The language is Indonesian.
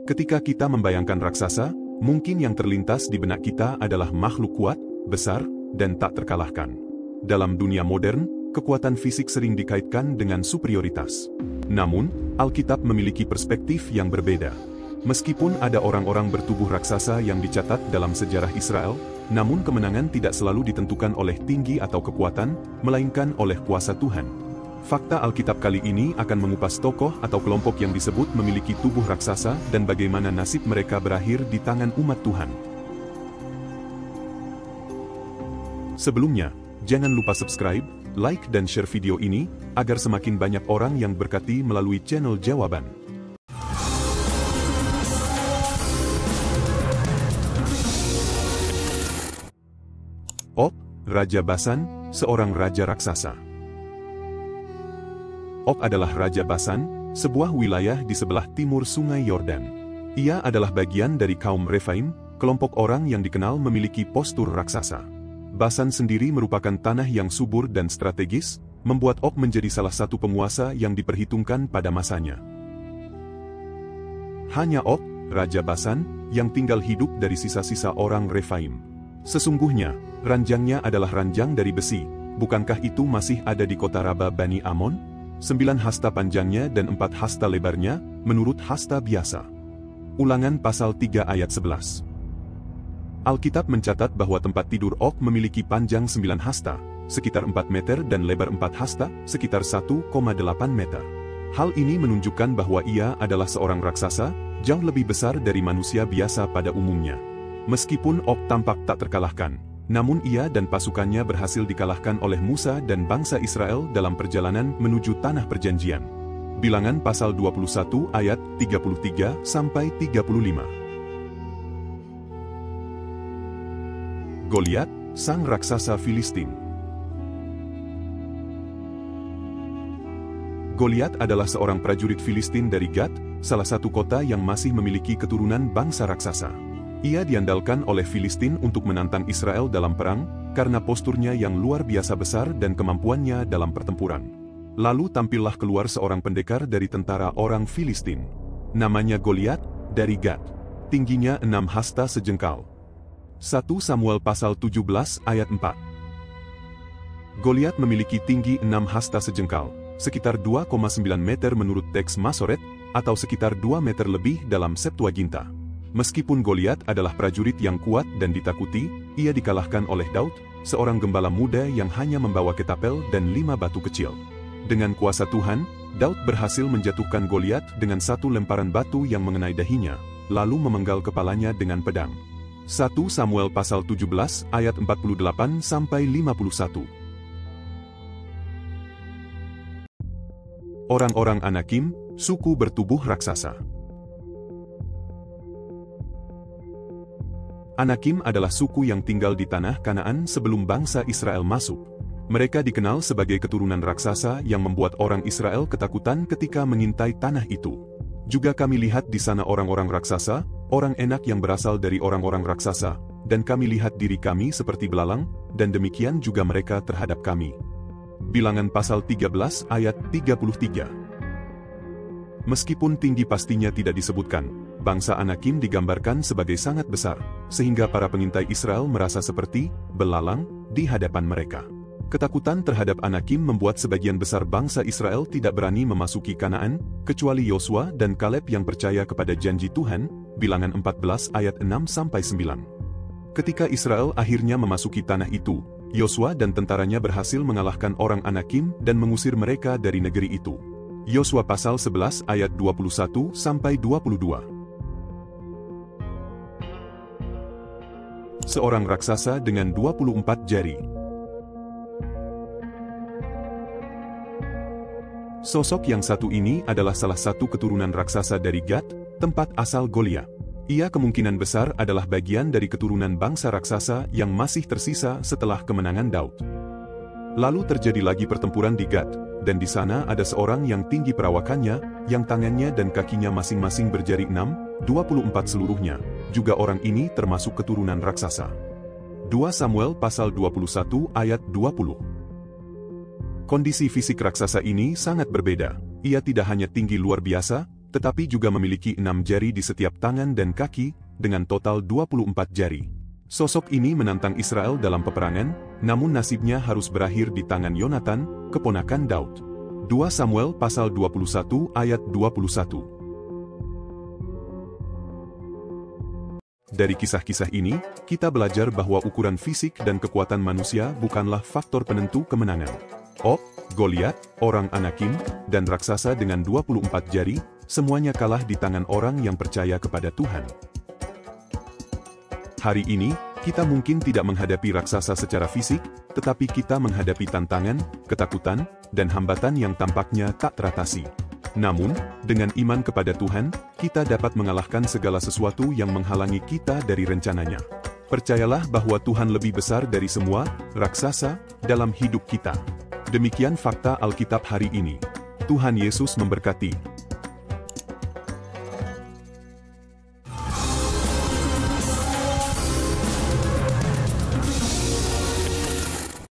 Ketika kita membayangkan raksasa, mungkin yang terlintas di benak kita adalah makhluk kuat, besar, dan tak terkalahkan. Dalam dunia modern, kekuatan fisik sering dikaitkan dengan superioritas. Namun, Alkitab memiliki perspektif yang berbeda. Meskipun ada orang-orang bertubuh raksasa yang dicatat dalam sejarah Israel, namun kemenangan tidak selalu ditentukan oleh tinggi atau kekuatan, melainkan oleh kuasa Tuhan. Fakta Alkitab kali ini akan mengupas tokoh atau kelompok yang disebut memiliki tubuh raksasa dan bagaimana nasib mereka berakhir di tangan umat Tuhan. Sebelumnya, jangan lupa subscribe, like dan share video ini, agar semakin banyak orang yang berkati melalui channel Jawaban. Og, Raja Basan, seorang raja raksasa. Og adalah Raja Basan, sebuah wilayah di sebelah timur Sungai Yordan. Ia adalah bagian dari kaum Refaim, kelompok orang yang dikenal memiliki postur raksasa. Basan sendiri merupakan tanah yang subur dan strategis, membuat Og menjadi salah satu penguasa yang diperhitungkan pada masanya. Hanya Og, Raja Basan, yang tinggal hidup dari sisa-sisa orang Refaim. Sesungguhnya, ranjangnya adalah ranjang dari besi. Bukankah itu masih ada di kota Raba Bani Amon? 9 hasta panjangnya dan 4 hasta lebarnya, menurut hasta biasa. Ulangan pasal 3 ayat 11. Alkitab mencatat bahwa tempat tidur Og memiliki panjang 9 hasta, sekitar 4 meter dan lebar 4 hasta, sekitar 1,8 meter. Hal ini menunjukkan bahwa ia adalah seorang raksasa, jauh lebih besar dari manusia biasa pada umumnya. Meskipun Og tampak tak terkalahkan, namun ia dan pasukannya berhasil dikalahkan oleh Musa dan bangsa Israel dalam perjalanan menuju Tanah Perjanjian. Bilangan pasal 21 ayat 33-35. Goliat, sang raksasa Filistin. Goliat adalah seorang prajurit Filistin dari Gat, salah satu kota yang masih memiliki keturunan bangsa raksasa. Ia diandalkan oleh Filistin untuk menantang Israel dalam perang, karena posturnya yang luar biasa besar dan kemampuannya dalam pertempuran. Lalu tampillah keluar seorang pendekar dari tentara orang Filistin. Namanya Goliat, dari Gat. Tingginya 6 hasta sejengkal. 1 Samuel pasal 17 ayat 4. Goliat memiliki tinggi 6 hasta sejengkal, sekitar 2,9 meter menurut teks Masoret, atau sekitar 2 meter lebih dalam Septuaginta. Meskipun Goliat adalah prajurit yang kuat dan ditakuti, ia dikalahkan oleh Daud, seorang gembala muda yang hanya membawa ketapel dan 5 batu kecil. Dengan kuasa Tuhan, Daud berhasil menjatuhkan Goliat dengan 1 lemparan batu yang mengenai dahinya, lalu memenggal kepalanya dengan pedang. 1 Samuel pasal 17 ayat 48-51. Orang-orang Anakim, suku bertubuh raksasa. Anakim adalah suku yang tinggal di tanah Kanaan sebelum bangsa Israel masuk. Mereka dikenal sebagai keturunan raksasa yang membuat orang Israel ketakutan ketika mengintai tanah itu. Juga kami lihat di sana orang-orang raksasa, orang enak yang berasal dari orang-orang raksasa, dan kami lihat diri kami seperti belalang, dan demikian juga mereka terhadap kami. Bilangan pasal 13 ayat 33. Meskipun tinggi pastinya tidak disebutkan, bangsa Anakim digambarkan sebagai sangat besar, sehingga para pengintai Israel merasa seperti belalang di hadapan mereka. Ketakutan terhadap Anakim membuat sebagian besar bangsa Israel tidak berani memasuki Kanaan, kecuali Yosua dan Kaleb yang percaya kepada janji Tuhan, Bilangan 14 ayat 6-9. Ketika Israel akhirnya memasuki tanah itu, Yosua dan tentaranya berhasil mengalahkan orang Anakim dan mengusir mereka dari negeri itu. Yosua pasal 11 ayat 21-22. Seorang raksasa dengan 24 jari. Sosok yang satu ini adalah salah satu keturunan raksasa dari Gat, tempat asal Goliat. Ia kemungkinan besar adalah bagian dari keturunan bangsa raksasa yang masih tersisa setelah kemenangan Daud. Lalu terjadi lagi pertempuran di Gat, dan di sana ada seorang yang tinggi perawakannya, yang tangannya dan kakinya masing-masing berjari 6, 24 seluruhnya. Juga orang ini termasuk keturunan raksasa. 2 Samuel pasal 21 ayat 20. Kondisi fisik raksasa ini sangat berbeda. Ia tidak hanya tinggi luar biasa, tetapi juga memiliki 6 jari di setiap tangan dan kaki, dengan total 24 jari. Sosok ini menantang Israel dalam peperangan, namun nasibnya harus berakhir di tangan Yonatan, keponakan Daud. 2 Samuel pasal 21 ayat 21. Dari kisah-kisah ini, kita belajar bahwa ukuran fisik dan kekuatan manusia bukanlah faktor penentu kemenangan. Og, Goliat, orang Anakim, dan raksasa dengan 24 jari, semuanya kalah di tangan orang yang percaya kepada Tuhan. Hari ini, kita mungkin tidak menghadapi raksasa secara fisik, tetapi kita menghadapi tantangan, ketakutan, dan hambatan yang tampaknya tak teratasi. Namun, dengan iman kepada Tuhan, kita dapat mengalahkan segala sesuatu yang menghalangi kita dari rencananya. Percayalah bahwa Tuhan lebih besar dari semua raksasa dalam hidup kita. Demikian fakta Alkitab hari ini. Tuhan Yesus memberkati.